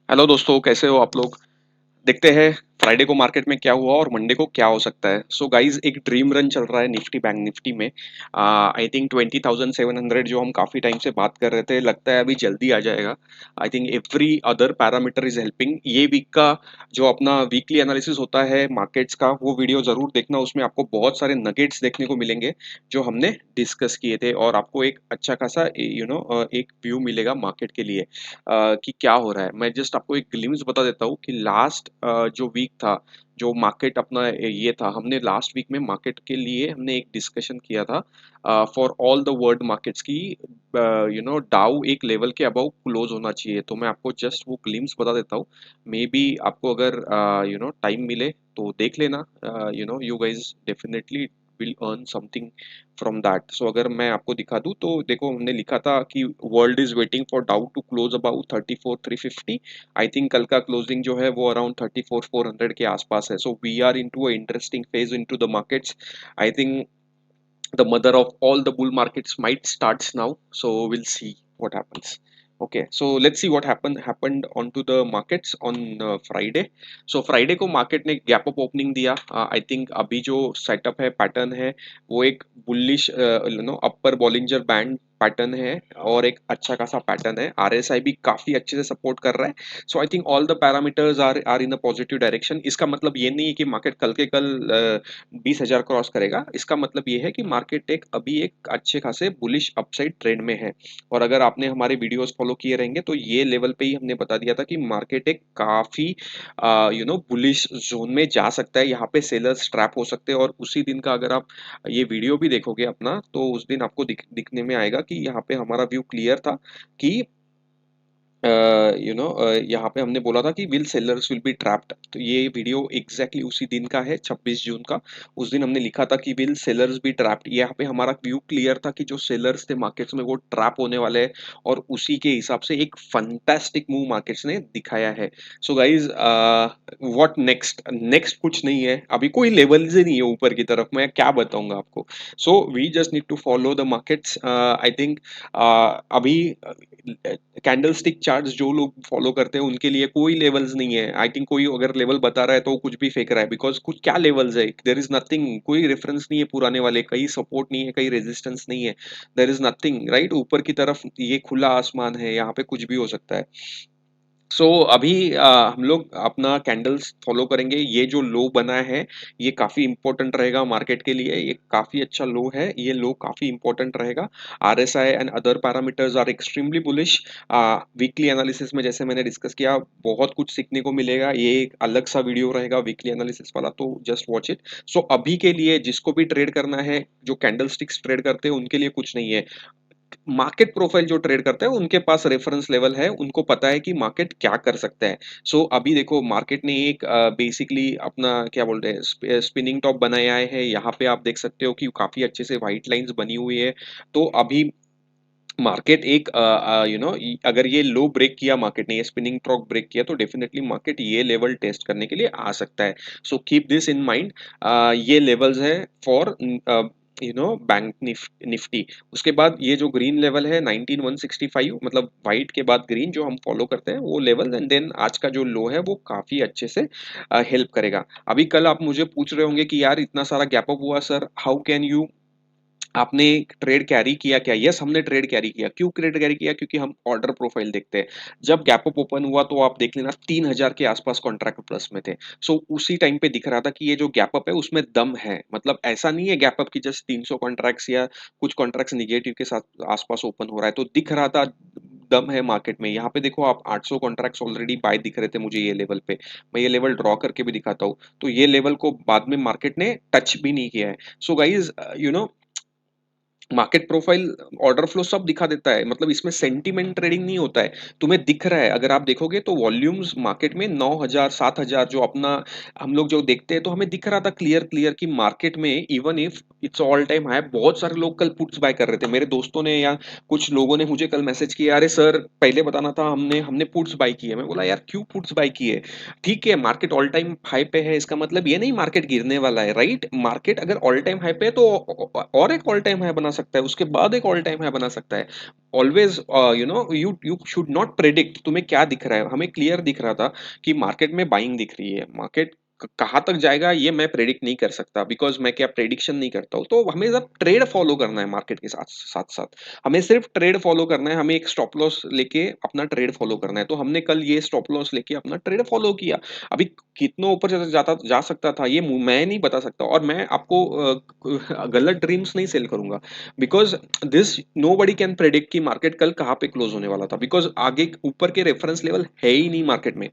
Hello दोस्तों, कैसे हो आप लोग। देखते हैं फ्राइडे को मार्केट में क्या हुआ और मंडे को क्या हो सकता है। सो गाइस, एक ड्रीम रन चल रहा है निफ्टी बैंक निफ्टी में। आई थिंक 20,700 जो हम काफी टाइम से बात कर रहे थे, लगता है अभी जल्दी आ जाएगा। I think every other parameter is helping. ये वीक का जो अपना वीकली एनालिसिस होता है मार्केट्स का, वो वीडियो जरूर देखना। उसमें आपको बहुत सारे नगेट्स देखने को मिलेंगे जो हमने डिस्कस किए थे, और आपको एक अच्छा खासा एक व्यू मिलेगा मार्केट के लिए कि क्या हो रहा है। मैं जस्ट आपको एक ग्लिम्स बता देता हूँ कि लास्ट जो वीक था, जो मार्केट अपना ये था, हमने लास्ट वीक में मार्केट के लिए हमने एक डिस्कशन किया था for all the world markets की। डाउ एक लेवल के अबव क्लोज होना चाहिए। तो मैं आपको जस्ट वो ग्लिम्स बता देता हूँ। मे बी आपको अगर टाइम मिले तो देख लेना। You guys definitely will earn something from that. So अगर मैं आपको दिखा दूं तो देखो, हमने लिखा था कि world is waiting for Dow to close about 34,350। I think कल का क्लोजिंग जो है वो अराउंड 34,400 के आसपास है। So we are into a interesting phase into the markets. I think the mother of all the bull markets might starts now, so we'll see what happens. Okay, so let's see what happened onto the markets on Friday. So Friday को market ने gap up opening दिया। आई think अभी जो setup है, pattern है, वो एक bullish अपर Bollinger band pattern है, और एक अच्छा खासा पैटर्न है। आरएसआई भी काफी अच्छे से सपोर्ट कर रहा है। So I think all the parameters are in a positive direction. इसका मतलब ये नहीं है कि मार्केट कल के कल 20,000 क्रॉस करेगा। इसका मतलब ये है कि मार्केट अभी एक अच्छे खासे बुलिश अपसाइड ट्रेंड में है। और अगर आपने हमारे वीडियोस फॉलो किए रहेंगे तो ये लेवल पे ही हमने बता दिया था कि मार्केट एक काफी बुलिश जोन में जा सकता है। यहाँ पे सेलर्स ट्रैप हो सकते हैं, और उसी दिन का अगर आप ये वीडियो भी देखोगे अपना, तो उस दिन आपको दिखने में आएगा कि यहाँ पे हमारा व्यू क्लियर था कि यहाँ पे हमने बोला था कि will sellers will be trapped. तो ये वीडियो एग्जैक्टली उसी दिन का है, 26 जून का। उस दिन हमने लिखा था कि विल सेलर्स बी ट्रैप्ड। यहाँ पे हमारा व्यू क्लियर था कि जो सेलर्स थे मार्केट्स में वो ट्रैप होने वाले हैं, और उसी के हिसाब से एक फंटास्टिक मूव मार्केट्स ने दिखाया है। So guys, what next next कुछ नहीं है, अभी कोई लेवल ही नहीं है ऊपर की तरफ। मैं क्या बताऊंगा आपको। So we just need to follow the markets. I think अभी कैंडलस्टिक चार्ट्स जो लोग फॉलो करते हैं उनके लिए कोई लेवल्स नहीं है। आई थिंक कोई अगर लेवल बता रहा है तो वो कुछ भी फेंक रहा है, बिकॉज कुछ क्या लेवल्स है, देयर इज नथिंग। कोई रेफरेंस नहीं है पुराने वाले, कहीं सपोर्ट नहीं है, कहीं रेजिस्टेंस नहीं है। There is nothing right. ऊपर की तरफ ये खुला आसमान है, यहाँ पे कुछ भी हो सकता है। सो अभी हम लोग अपना कैंडल्स फॉलो करेंगे। ये जो लो बना है, ये काफी इंपॉर्टेंट रहेगा मार्केट के लिए। ये काफी अच्छा लो है, ये लो काफी इंपॉर्टेंट रहेगा। RSI and other parameters are extremely bullish. Weekly analysis में जैसे मैंने डिस्कस किया, बहुत कुछ सीखने को मिलेगा। ये एक अलग सा वीडियो रहेगा वीकली एनालिसिस वाला, तो जस्ट वॉच इट। सो अभी के लिए जिसको भी ट्रेड करना है, जो कैंडल स्टिक्स ट्रेड करते हैं उनके लिए कुछ नहीं है। मार्केट प्रोफाइल जो ट्रेड करते हैं उनके पास रेफरेंस लेवल है, उनको पता है कि मार्केट क्या कर सकता है। सो अभी देखो, मार्केट ने एक बेसिकली अपना क्या बोलते हैं स्पिनिंग टॉप बनाया है। यहाँ पे आप देख सकते हो कि काफी अच्छे से व्हाइट लाइंस बनी हुई है। तो अभी मार्केट एक अगर ये लो ब्रेक किया मार्केट ने, ये स्पिनिंग टॉप ब्रेक किया, तो डेफिनेटली मार्केट ये लेवल टेस्ट करने के लिए आ सकता है। So keep this in mind. ये लेवल्स है फॉर बैंक निफ्टी। उसके बाद ये जो ग्रीन लेवल है 19,165, मतलब व्हाइट के बाद ग्रीन जो हम फॉलो करते हैं वो लेवल, एंड देन आज का जो लो है वो काफी अच्छे से हेल्प करेगा। अभी कल आप मुझे पूछ रहे होंगे कि यार इतना सारा गैप अप हुआ सर, हाउ कैन यू, आपने ट्रेड कैरी किया क्या। यस, हमने ट्रेड कैरी किया। क्यों ट्रेड कैरी किया? क्योंकि हम ऑर्डर प्रोफाइल देखते हैं। जब गैप अप ओपन हुआ तो आप देख लेना 3,000 के आसपास कॉन्ट्रैक्ट प्लस में थे। सो उसी टाइम पे दिख रहा था कि ये जो गैप अप है उसमें दम है। मतलब ऐसा नहीं है गैप अप की जस्ट 300 कॉन्ट्रैक्ट्स या कुछ कॉन्ट्रैक्ट्स निगेटिव के साथ आसपास ओपन हो रहा है, तो दिख रहा था दम है मार्केट में। यहाँ पे देखो आप 800 कॉन्ट्रैक्ट्स ऑलरेडी बाय दिख रहे थे मुझे ये लेवल पे। मैं ये लेवल ड्रॉ करके भी दिखाता हूँ, तो ये लेवल को बाद में मार्केट ने टच भी नहीं किया है। So guys, market profile, order flow सब दिखा देता है। मतलब इसमें सेंटीमेंट ट्रेडिंग नहीं होता है। तुम्हें दिख रहा है, अगर आप देखोगे तो वॉल्यूम्स मार्केट में 9,000 7,000 जो अपना हम लोग जो देखते हैं, तो हमें दिख रहा था क्लियर क्लियर कि मार्केट में even if it's all time high, बहुत सारे लोग कल पुट्स बाय कर रहे थे। मेरे दोस्तों ने या कुछ लोगों ने मुझे कल मैसेज किया, अरे सर पहले बताना था, हमने हमने पुट्स बाय किए। मैं बोला यार क्यों पुट्स बाय किए? ठीक है, मार्केट ऑल टाइम हाई पे है, इसका मतलब ये नहीं मार्केट गिरने वाला है, राइट। मार्केट अगर ऑल टाइम हाई पे है तो और एक ऑल टाइम हाई बना सकता है, उसके बाद एक ऑल टाइम हाई बना सकता है। Always you should not predict तुम्हें क्या दिख रहा है। हमें क्लियर दिख रहा था कि मार्केट में बाइंग दिख रही है, मार्केट कहाँ तक जाएगा ये मैं प्रेडिक्ट नहीं कर सकता, बिकॉज मैं क्या प्रेडिक्शन नहीं करता हूँ। तो हमें सब ट्रेड फॉलो करना है मार्केट के साथ साथ साथ, हमें सिर्फ ट्रेड फॉलो करना है, हमें एक स्टॉप लॉस लेके अपना ट्रेड फॉलो करना है। तो हमने कल ये स्टॉप लॉस लेके अपना ट्रेड फॉलो किया। अभी कितना ऊपर जाता जा सकता था ये मैं नहीं बता सकता, और मैं आपको गलत ड्रीम्स नहीं सेल करूंगा, because this nobody can predict कि मार्केट कल कहाँ पे क्लोज होने वाला था, बिकॉज आगे ऊपर के रेफरेंस लेवल है ही नहीं मार्केट में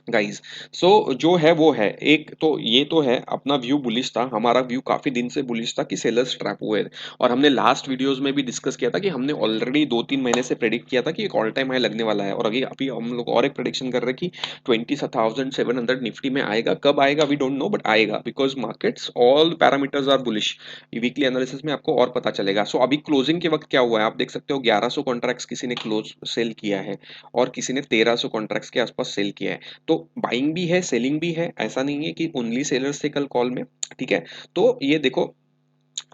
गाइस। सो जो है वो है। एक तो ये तो है अपना व्यू बुलिश था, हमारा व्यू काफी दिन से बुलिश था कि सेलर्स ट्रैप हुए थे। और हमने लास्ट वीडियोस में भी डिस्कस किया था कि हमने ऑलरेडी 2-3 महीने से प्रेडिक्ट किया था कि एक ऑल टाइम हाई लगने वाला है। और अभी अभी हम लोग और एक प्रेडिक्शन कर रहे हैं कि 20,700 निफ्टी में आएगा। कब आएगा वी डोंट नो, बट आएगा, because markets all parameters are bullish. Weekly analysis में आपको और पता चलेगा। सो अभी क्लोजिंग के वक्त क्या हुआ है आप देख सकते हो, 1100 कॉन्ट्रैक्ट्स किसी ने क्लोज सेल किया है और किसी ने 1300 कॉन्ट्रैक्ट्स के आसपास सेल किया है। तो बाइंग भी है सेलिंग भी है, ऐसा नहीं है कि ओनली सेलर्स थे कल कॉल में। ठीक है, तो ये देखो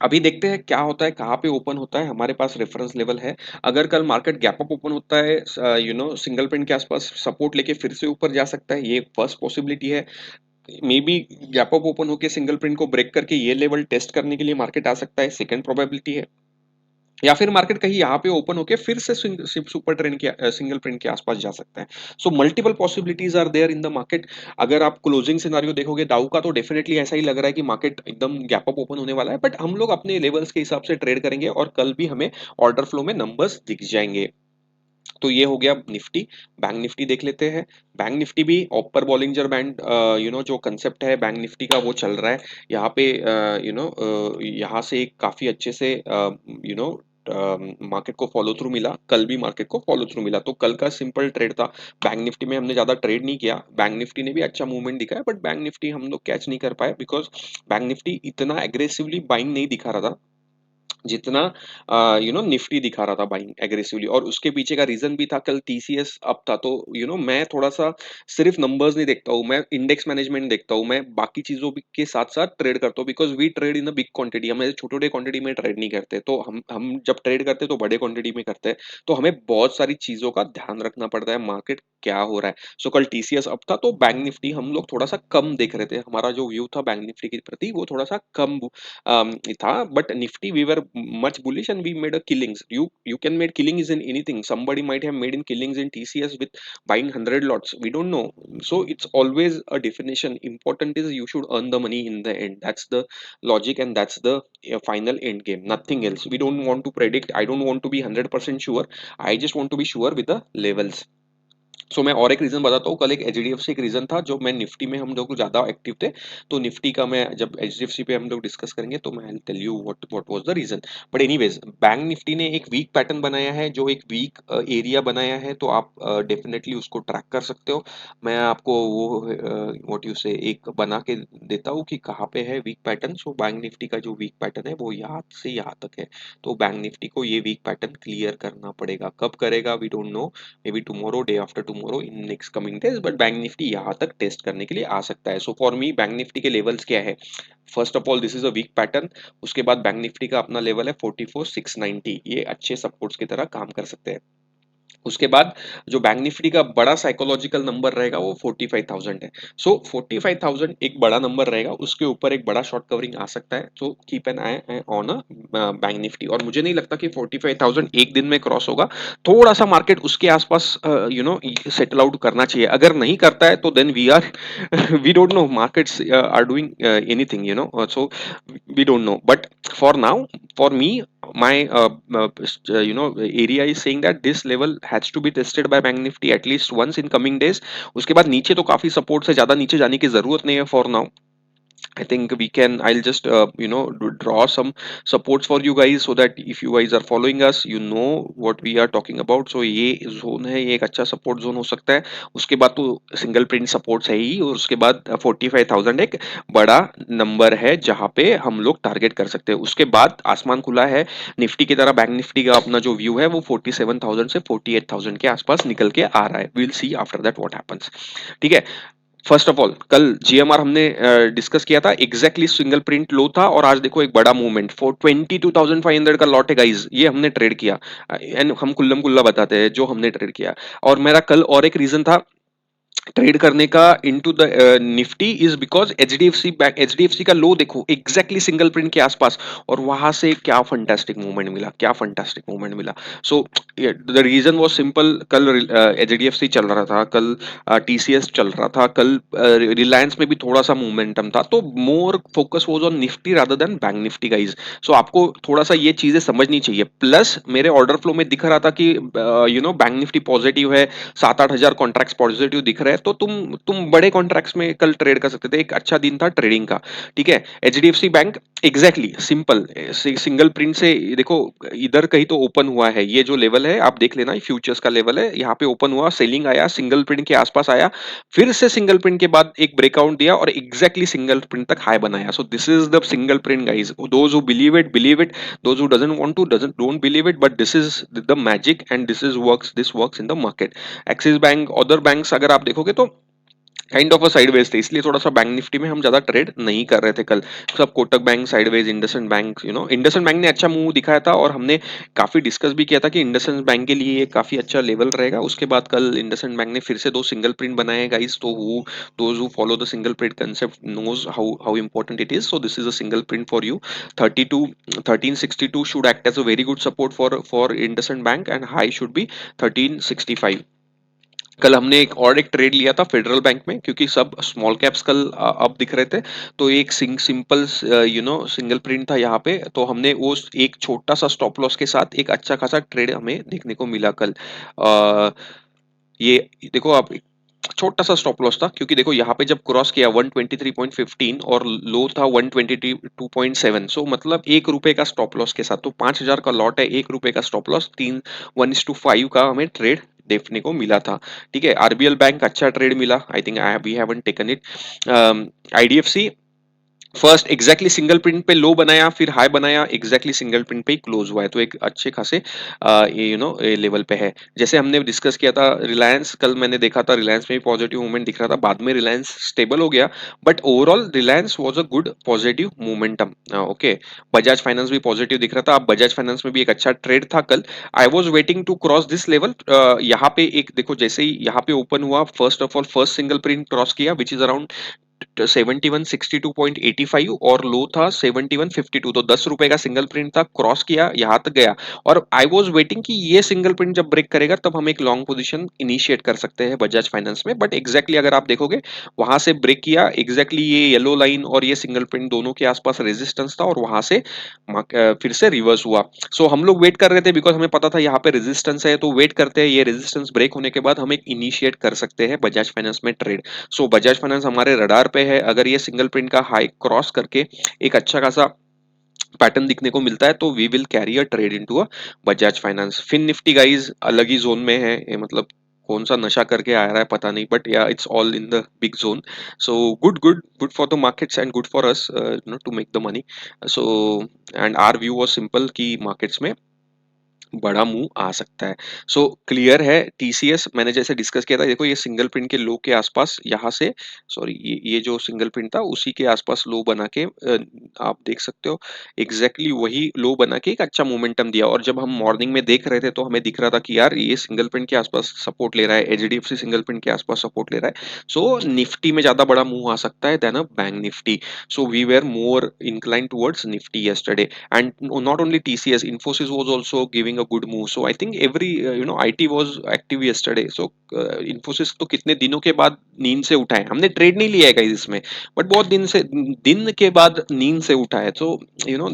अभी देखते हैं क्या होता है, कहाँ पे ओपन होता है। हमारे पास रेफरेंस लेवल है। अगर कल मार्केट गैप अप ओपन होता है सिंगल पिन के आसपास, सपोर्ट लेके फिर से ऊपर जा सकता है, ये फर्स्ट पॉसिबिलिटी है। May be gap up open होकर सिंगल प्रिंट को ब्रेक करके ये लेवल टेस्ट करने के लिए मार्केट आ सकता है, सेकंड प्रोबेबिलिटी है। या फिर मार्केट कहीं यहाँ पे ओपन होके फिर से सुपर ट्रेंड के सिंगल प्रिंट के आसपास जा सकता है। So multiple possibilities are there in the market. अगर आप क्लोजिंग सिनारियो देखोगे दाउ का, तो डेफिनेटली ऐसा ही लग रहा है कि मार्केट एकदम गैप अप ओपन होने वाला है, बट हम लोग अपने लेवल्स के हिसाब से ट्रेड करेंगे और कल भी हमें ऑर्डर फ्लो में नंबर्स दिख जाएंगे। तो ये हो गया निफ्टी। बैंक निफ्टी देख लेते हैं। बैंक निफ्टी भी अपर बॉलिंजर बैंड जो कंसेप्ट है बैंक निफ्टी का वो चल रहा है। यहाँ पे यहाँ से एक काफी अच्छे से मार्केट को फॉलो थ्रू मिला, कल भी मार्केट को फॉलो थ्रू मिला। तो कल का सिंपल ट्रेड था। बैंक निफ्टी में हमने ज्यादा ट्रेड नहीं किया, बैंक निफ्टी ने भी अच्छा मूवमेंट दिखाया, बट बैंक निफ्टी हम लोग कैच नहीं कर पाए, बिकॉज बैंक निफ्टी इतना एग्रेसिवली बाइंग नहीं दिखा रहा था जितना निफ्टी दिखा रहा था बाइंग एग्रेसिवली। और उसके पीछे का रीजन भी था, कल टीसीएस अप था। तो मैं थोड़ा सा सिर्फ नंबर्स नहीं देखता हूँ, मैं इंडेक्स मैनेजमेंट देखता हूँ, मैं बाकी चीजों के साथ साथ ट्रेड करता हूँ, because we trade in a big quantity. हम ऐसे छोटे छोटे क्वांटिटी में ट्रेड नहीं करते। तो हम जब ट्रेड करते हैं तो बड़े क्वांटिटी में करते हैं। तो हमें बहुत सारी चीजों का ध्यान रखना पड़ता है, मार्केट क्या हो रहा है। सो कल टीसीएस अप था तो बैंक निफ्टी हम लोग थोड़ा सा कम देख रहे थे, हमारा जो व्यू था बैंक निफ्टी के प्रति वो थोड़ा सा कम था। But nifty we were much bullish and we made a killings. You can make killings in anything. Somebody might have made in killings in TCS with buying 100 lots, we don't know. So it's always a definition. Important is you should earn the money in the end. That's the logic and that's the final end game, nothing else. We don't want to predict. I don't want to be 100% sure. I just want to be sure with the levels. मैं और एक reason बताता हूँ। कल एक HDFC एक reason था जो मैं निफ्टी में हम लोग ज्यादा एक्टिव थे। तो निफ्टी का मैं जब एचडीएफसी पे हम लोग डिस्कस करेंगे तो मैं tell you what was the reason. But anyways bank Nifty ने एक वीक पैटर्न बनाया है, जो एक वीक एरिया बनाया है, तो आप डेफिनेटली उसको ट्रैक कर सकते हो। मैं आपको वो व्हाट यू से एक बना के देता हूँ कि कहाँ पे है वीक पैटर्न। सो बैंक निफ्टी का जो वीक पैटर्न है वो यहाँ से यहाँ तक है। तो बैंक निफ्टी को ये वीक पैटर्न क्लियर करना पड़ेगा। कब करेगा we don't know, maybe tomorrow, day after tomorrow, in next coming days. But bank Nifty यहाँ तक टेस्ट करने के लिए आ सकता है। So for me bank Nifty के लेवल्स क्या है, first of all this is a week pattern. उसके बाद बैंक निफ्टी का अपना लेवल है 44,690, ये अच्छे सपोर्ट्स की तरह काम कर सकते हैं। उसके बाद जो बैंक निफ्टी का बड़ा साइकोलॉजिकल नंबर रहेगा वो 45,000 है। सो 45,000 एक बड़ा नंबर रहेगा, उसके ऊपर एक बड़ा शॉर्ट कवरिंग आ सकता है। तो keep an I on a Bank Nifty. और मुझे नहीं लगता कि 45,000 एक दिन में क्रॉस होगा। थोड़ा सा मार्केट उसके आसपास सेटल आउट करना चाहिए। अगर नहीं करता है तो then we are we don't know, markets are doing anything so we don't know. But for now, for me, my area is saying that this level has to be tested by bank nifty at least once in coming days. उसके बाद नीचे तो काफी support है, ज्यादा नीचे जाने की जरूरत नहीं है for now. I think we can. I'll just draw some supports for you guys so that if you guys are following us, you know what we are talking about. So ये zone है, ये एक अच्छा support zone हो सकता है। उसके बाद तो सिंगल प्रिंट सपोर्ट्स है ही, और उसके बाद 45,000 एक बड़ा नंबर है जहाँ पे हम लोग टारगेट कर सकते हैं। उसके बाद आसमान खुला है निफ्टी की तरह। बैंक निफ्टी का अपना जो व्यू है वो 47,000 से 48,000 के आसपास निकल के आ रहा है। Will see after that what happens. ठीक है। फर्स्ट ऑफ ऑल कल जीएमआर हमने डिस्कस किया था, एग्जैक्टली सिंगल प्रिंट लो था और आज देखो एक बड़ा मूवमेंट, 422,500 का लॉट है गाइज, ये हमने ट्रेड किया। एंड हम कुल्लम कुल्ला बताते हैं जो हमने ट्रेड किया। और मेरा कल और एक रीजन था ट्रेड करने का into the Nifty, is because HDFC bank, HDFC का लो देखो एग्जैक्टली सिंगल प्रिंट के आसपास, और वहां से क्या फंटास्टिक मूवमेंट मिला, क्या फंटास्टिक मूवमेंट मिला। So the reason was simple, कल एचडीएफसी चल रहा था, कल टीसीएस चल रहा था, कल रिलायंस में भी थोड़ा सा मोमेंटम था, तो more focus was on Nifty rather than Bank Nifty guys. So आपको थोड़ा सा ये चीजें समझनी चाहिए। प्लस मेरे ऑर्डर फ्लो में दिख रहा था कि बैंक निफ्टी पॉजिटिव है, 7-8 हजार कॉन्ट्रैक्ट्स पॉजिटिव दिख रहे हैं, तो तुम बड़े कॉन्ट्रैक्ट्स में कल ट्रेड कर सकते थे, एक अच्छा दिन था ट्रेडिंग का। ठीक है, HDFC bank exactly simple single print से देखो, इधर कहीं तो ओपन हुआ है, ये जो लेवल है आप देख लेना, फ्यूचर्स का लेवल है, यहाँ पे ओपन हुआ, सेलिंग आया, सिंगल प्रिंट के आसपास आया, फिर से सिंगल प्रिंट के बाद एक ब्रेकआउट दिया और एग्जैक्टली सिंगल प्रिंट तक हाई बनाया। सो this is the single print guys, those who believe it, those who doesn't want to doesn't don't believe it, but this is the magic and this works in the market। Axis bank, other banks अगर आप देखोगे तो kind of a sideways थे, इसलिए थोड़ा सा bank Nifty में हम ज्यादा ट्रेड नहीं कर रहे थे कल। सब Kotak bank sideways, IndusInd bank, IndusInd bank ने अच्छा मूव दिखाया था और हमने काफी डिस्कस भी किया था कि इंडसइंड बैंक के लिए ये काफी अच्छा लेवल रहेगा। उसके बाद कल इंडसइंड बैंक ने फिर से दो सिंगल प्रिंट बनाए गाइस, तो who those who follow the single print concept knows how how important it is. So this is a single print for you. 32 1362 should act as a very good support for IndusInd bank and high should be 1365। कल हमने एक trade लिया था federal bank में, क्योंकि सब small caps कल up दिख रहे थे, तो एक सिंपल सिंगल प्रिंट था यहाँ पे, तो हमने वो एक छोटा सा स्टॉप लॉस के साथ एक अच्छा खासा ट्रेड हमें देखने को मिला कल। अ, ये देखो आप, छोटा सा स्टॉप लॉस था, क्योंकि देखो यहाँ पे जब क्रॉस किया 123.15 और लो था 122.7, सो मतलब 1 रुपए का स्टॉप लॉस के साथ, तो 5,000 का लॉट है, 1 रुपए का स्टॉप लॉस, 1:5 का हमें ट्रेड देखने को मिला था। ठीक है, आरबीएल बैंक अच्छा ट्रेड मिला, I think we haven't taken it. IDFC first exactly single print पे लो बनाया, फिर हाई बनाया, एग्जैक्टली सिंगल प्रिंट पे ही क्लोज हुआ है, तो एक अच्छे खासे लेवल पे है। जैसे हमने डिस्कस किया था रिलायंस, कल मैंने देखा था रिलायंस में भी पॉजिटिव मूवमेंट दिख रहा था, बाद में रिलायंस स्टेबल हो गया, but overall Reliance was a good positive momentum. Okay, Bajaj finance भी पॉजिटिव दिख रहा था, अब बजाज फाइनेंस में भी एक अच्छा ट्रेड था कल। I was waiting to cross this level, यहाँ पे एक देखो, जैसे ही यहाँ पे ओपन हुआ, first of all first single print cross किया विच इज अराउंड 7162.85 और लो था 7152, तो 10 रुपए का सिंगल प्रिंट था, क्रॉस किया, यहां तक गया, और आई वाज वेटिंग कि ये सिंगल प्रिंट जब ब्रेक करेगा तब हम एक लॉन्ग पोजीशन इनिशिएट कर सकते हैं बजाज फाइनेंस में, बट एग्जैक्टली अगर आप देखोगे वहां से ब्रेक किया, एग्जैक्टली ये येलो लाइन और ये सिंगल प्रिंट दोनों के आसपास रेजिस्टेंस था, और वहां से फिर से रिवर्स हुआ। सो हम लोग वेट कर रहे थे, बिकॉज हमें पता था यहाँ पे रेजिस्टेंस है, तो वेट करते हैं, ये रेजिस्टेंस ब्रेक होने के बाद हम एक इनिशिएट कर सकते हैं बजाज फाइनेंस में ट्रेड। सो बजाज फाइनेंस हमारे रडार पे है, अगर ये सिंगल प्रिंट का हाई क्रॉस करके एक अच्छा खासा पैटर्न दिखने को मिलता है, तो we will carry a trade into a Bajaj finance. Fin Nifty guys अलग ही जोन में है, ये मतलब कौन सा नशा करके आ रहा है पता नहीं, but yeah it's all in the big zone. So good good good for the markets and good for us to make the money. So and our view was simple कि मार्केट्स में बड़ा मूव आ सकता है। So clear है, TCS मैंने जैसे discuss किया था, देखो ये सिंगल प्रिंट के लो के आसपास यहाँ से, सॉरी ये जो सिंगल प्रिंट था उसी के आसपास लो बना के आप देख सकते हो, एग्जैक्टली वही लो बना के एक अच्छा मोमेंटम दिया, और जब हम मॉर्निंग में देख रहे थे तो हमें दिख रहा था कि यार ये सिंगल प्रिंट के आसपास सपोर्ट ले रहा है, एचडीएफसी सिंगल प्रिंट के आसपास सपोर्ट ले रहा है, सो निफ्टी में ज्यादा बड़ा मूव आ सकता है than a Bank Nifty. So we were more inclined towards nifty yesterday, and not only TCS, Infosys was also giving a good move, so I think every IT was active yesterday। so Infosys तो कितने दिनों के बाद नींद से उठा है, हमने ट्रेड नहीं लिया है गाइस इसमें, बट बहुत दिन के बाद नींद से उठा है, so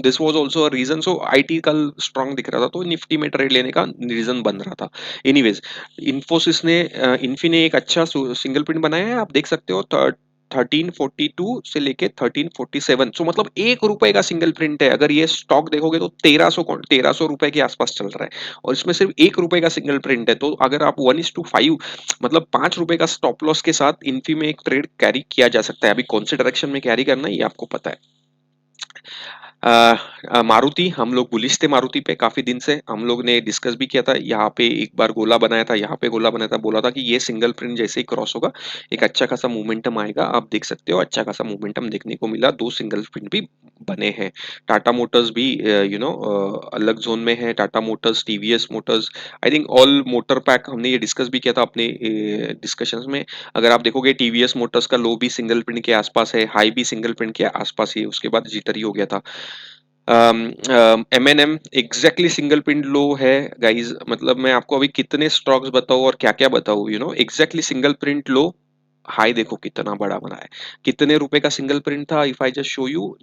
this was also a reason. So IT कल स्ट्रांग दिख रहा था, तो निफ्टी में ट्रेड लेने का रीजन बन रहा था। एनीवेज, इन्फोसिस ने इन्फी ने एक अच्छा सिंगल प्रिंट बनाया है, आप देख सकते हो, 1342 से लेके 1347, सो मतलब 1 रुपए का सिंगल प्रिंट है, अगर ये स्टॉक देखोगे तो 1300 रुपए के आसपास चल रहा है, और इसमें सिर्फ 1 रुपए का सिंगल प्रिंट है, तो अगर आप 1:5 मतलब 5 रुपए का स्टॉप लॉस के साथ इन्फी में एक ट्रेड कैरी किया जा सकता है। अभी कौन से डायरेक्शन में कैरी करना है ये आपको पता है। मारुति, हम लोग बुलिश थे मारुति पे काफी दिन से। हम लोग ने डिस्कस भी किया था, यहाँ पे एक बार गोला बनाया था, यहाँ पे गोला बनाया था, बोला था कि ये सिंगल प्रिंट जैसे ही क्रॉस होगा एक अच्छा खासा मोमेंटम आएगा। आप देख सकते हो अच्छा खासा मोमेंटम देखने को मिला, दो सिंगल प्रिंट भी बने हैं। टाटा मोटर्स भी अलग जोन में है, टाटा मोटर्स, टीवीएस मोटर्स, आई थिंक ऑल मोटर पैक हमने ये डिस्कस भी किया था अपने डिस्कशंस में। अगर आप देखोगे टीवीएस मोटर्स का लो भी सिंगल प्रिंट के आसपास है, हाई भी सिंगल प्रिंट के आसपास ही है, उसके बाद जिटर ही हो गया था। Am exactly single pin low है गाइज। मतलब मैं आपको अभी कितने स्टॉक्स बताऊं और क्या क्या बताऊं, एग्जैक्टली सिंगल प्रिंट लो। हाई देखो कितना बड़ा बना है, कितने रुपए का सिंगल प्रिंट था, if I just show you,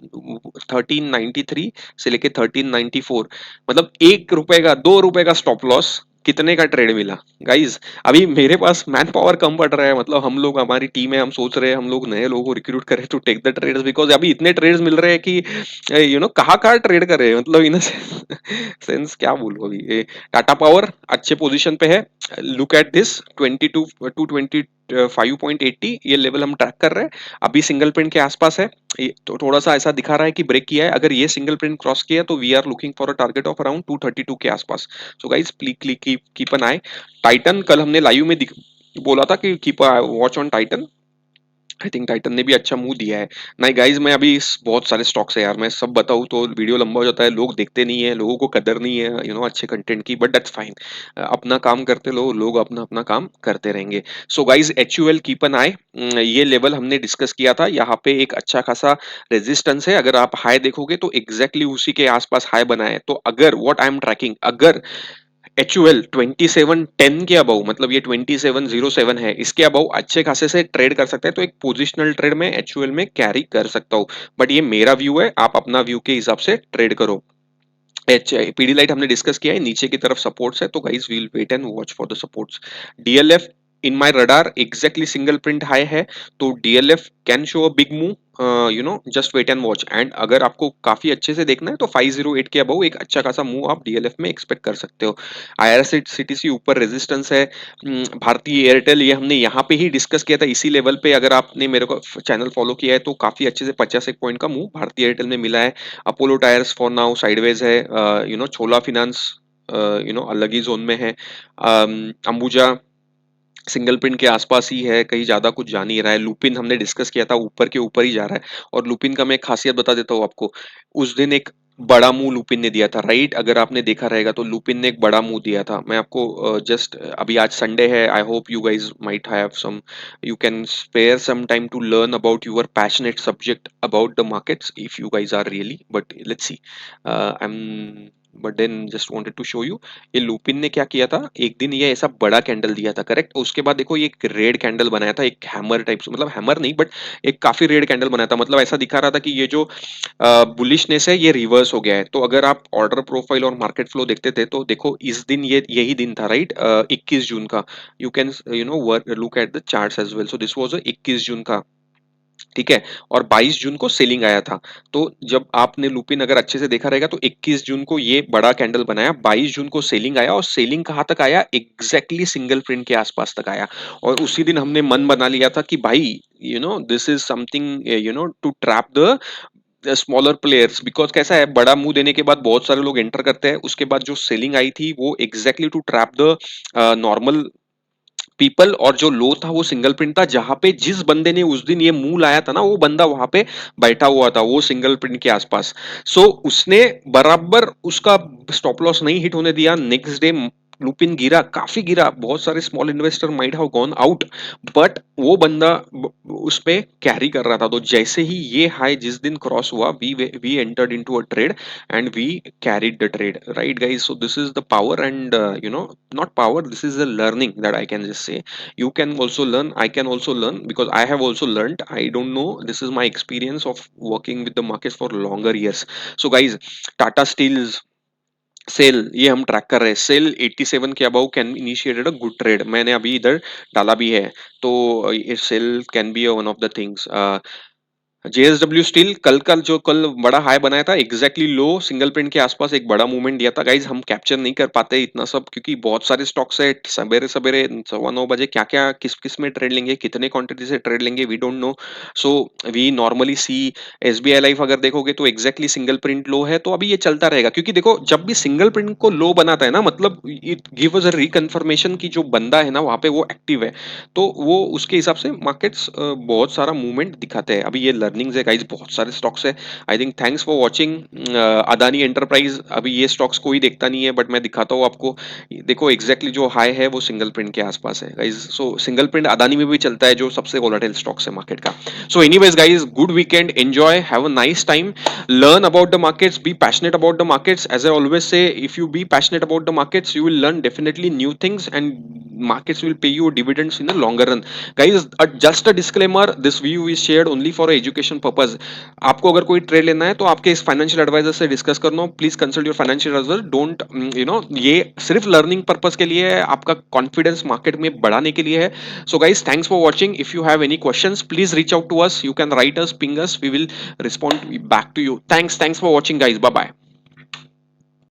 1393 से लेके 1394, मतलब 1 रुपए का, 2 रुपए का स्टॉप लॉस, कितने का ट्रेड मिला गाइज। अभी मेरे पास मैन पावर कम पड़ रहा है, मतलब हम लोग, हमारी टीम है, हम सोच रहे हैं हम लोग नए लोगों को रिक्रूट करें to take the trades, because अभी इतने ट्रेड्स मिल रहे हैं कि कहाँ कहाँ ट्रेड कर रहे हैं, मतलब इन सेंस क्या बोलूं अभी। टाटा पावर अच्छे पोजीशन पे है, लुक एट दिस 22 टू 25.80, ये लेवल हम ट्रैक कर रहे हैं, अभी सिंगल प्रिंट के आसपास है। तो थोड़ा सा ऐसा दिखा रहा है कि ब्रेक किया है, अगर ये सिंगल प्रिंट क्रॉस किया तो we are looking for a target of around 232 के आसपास। So guys please keep an eye. Titan कल हमने लाइव में बोला था कि keep watch on Titan. I think Titan ने भी अच्छा मूव दिया है। नहीं गाइज, मैं अभी बहुत सारे स्टॉक्स है यार, मैं सब बताऊं तो वीडियो लंबा हो जाता है, लोग देखते नहीं है, लोगों को कदर नहीं है अच्छे कंटेंट की, बट दैट्स फाइन। अपना काम करते लोग अपना अपना काम करते रहेंगे। So guys H U L keep an eye, ये लेवल हमने डिस्कस किया था, यहाँ पे एक अच्छा खासा रेजिस्टेंस है, अगर आप हाई देखोगे तो एग्जैक्टली उसी के आसपास हाई बना है। तो अगर व्हाट आई एम ट्रैकिंग, अगर एच यू एल 2710 के अबव, मतलब ये 2707 है, इसके अबव अच्छे खासे से ट्रेड कर सकते हैं, तो एक पोजिशनल ट्रेड में एच यू एल में कैरी कर सकता हूँ। बट ये मेरा व्यू है, आप अपना व्यू के हिसाब से ट्रेड करो। एच पीडी लाइट हमने डिस्कस किया है, नीचे की तरफ सपोर्ट्स है, तो guys will wait and watch for the supports. DLF in my radar exactly single print high है, तो DLF can show a big move, just wait and watch. And अगर आपको काफी अच्छे से देखना है तो 508 के अबव एक अच्छा खासा मूव आप डीएलएफ में एक्सपेक्ट कर सकते हो। आईआरसीटीसी ऊपर रेजिस्टेंस है। भारतीय एयरटेल, ये हमने यहाँ पे ही डिस्कस किया था इसी लेवल पे, अगर आपने मेरे को चैनल फॉलो किया है तो काफी अच्छे से 50 एक पॉइंट का मूव भारतीय एयरटेल में मिला है। Apollo tyres for now sideways है, छोला फिनांस अलग ही जोन में है। अंबुजा सिंगल प्रिंट के आसपास ही है, कहीं ज्यादा कुछ जा नहीं रहा है। लुपिन हमने डिस्कस किया था, ऊपर के ऊपर ही जा रहा है। और लुपिन का मैं एक खासियत बता देता हूँ आपको, उस दिन एक बड़ा मुंह लुपिन ने दिया था, राइट? अगर आपने देखा रहेगा तो लुपिन ने एक बड़ा मुंह दिया था। मैं आपको जस्ट अभी, आज संडे है, I hope you guys might have some, you can spare some time to learn about your passionate subject about the markets, if you guys are really, but let's see. I am but then just wanted to show you, ये लुपिन ने क्या किया था, एक दिन ये ऐसा बड़ा कैंडल दिया था, करेक्ट? उसके बाद देखो ये एक रेड कैंडल बनाया था, एक हैमर टाइप से, मतलब हैमर नहीं बट एक काफी रेड कैंडल बनाया था, मतलब ऐसा दिखा रहा था कि ये जो बुलिशनेस है ये रिवर्स हो गया है। तो अगर आप ऑर्डर प्रोफाइल और मार्केट फ्लो देखते थे तो देखो इस दिन ये यही दिन था, राइट? 21 जून का, you can look at the charts as well. So this was 21 June का, ठीक है? और 22 जून को सेलिंग आया था। तो जब आपने लुपिन अगर अच्छे से देखा रहेगा तो 21 जून को ये बड़ा कैंडल बनाया, 22 जून को सेलिंग आया, और सेलिंग कहाँ तक आया, एग्जैक्टली सिंगल प्रिंट के आसपास तक आया। और उसी दिन हमने मन बना लिया था कि भाई this is something to trap the smaller players, because कैसा है, बड़ा मुंह देने के बाद बहुत सारे लोग एंटर करते हैं, उसके बाद जो सेलिंग आई थी वो exactly to trap the normal people, और जो लो था वो सिंगल प्रिंट था, जहां पे जिस बंदे ने उस दिन ये मुंह लाया था ना, वो बंदा वहां पे बैठा हुआ था वो सिंगल प्रिंट के आसपास। सो उसने बराबर उसका स्टॉप लॉस नहीं हिट होने दिया। नेक्स्ट डे लुपिन गिरा, काफी गिरा, बहुत सारे small investor might have gone out, but वो बंदा उस पे कैरी कर रहा था। तो जैसे ही ये हाई जिस दिन क्रॉस हुआ, we entered into a trade and we carried the trade, right guys? So this is the power, and not power, this is the learning that I can just say. You can also learn, I can also learn, because I have also learned. I don't know, this is my experience of working with the markets for longer years. So guys, Tata Steel's SAIL ये हम track कर रहे हैं, सेल 87 के above can initiated a good trade, मैंने अभी इधर डाला भी है। तो SAIL can be one of the things. JSW Steel कल बड़ा हाई बनाया था, एग्जैक्टली लो सिंगल प्रिंट के आसपास एक बड़ा मूवमेंट दिया था गाइज। हम कैप्चर नहीं कर पाते इतना सब, क्योंकि बहुत सारे स्टॉक्स है। सवेरे सवेरे 9:15 बजे क्या क्या किस किस में ट्रेड लेंगे, कितने क्वांटिटी से ट्रेड लेंगे, we don't know. So we normally see SBI Life अगर देखोगे तो एग्जैक्टली सिंगल प्रिंट लो है, तो अभी ये चलता रहेगा। क्योंकि देखो जब भी सिंगल प्रिंट को लो बनाता है ना, मतलब इट गिव अस अ रिकन्फर्मेशन की जो बंदा है ना वहां पे वो एक्टिव है, तो वो उसके हिसाब से मार्केट्स बहुत सारा मूवमेंट दिखाते हैं। अभी ये लर्निंग्स है गाइज, बहुत सारे स्टॉक्स है। I think thanks for watching. Adani enterprise, अभी ये स्टॉक्स कोई देखता नहीं है बट मैं दिखाता हूँ आपको। देखो एग्जैक्टली जो हाई है वो सिंगल प्रिंट के आसपास है गाइज। सो सिंगल प्रिंट अदानी में भी चलता है, जो सबसे वोलेटाइल स्टॉक्स है मार्केट का। So anyways guys, good weekend, enjoy, have a nice time, learn about the markets, be passionate about the markets. As I always say, if you be passionate about the markets, you will learn definitely new things, and markets will pay you dividends in the longer run. Guys, just a disclaimer, this view is shared only for education purpose. आपको अगर कोई trade लेना है तो आपके इस financial advisor से discuss करना, please consult your financial advisor. Don't ये सिर्फ लर्निंग पर्पस के लिए है, आपका कॉन्फिडेंस मार्केट में बढ़ाने के लिए है। So guys, thanks for watching. If you have any questions, please reach out to us, you can write us, ping us, we will respond back to you. Thanks for watching guys. Bye bye.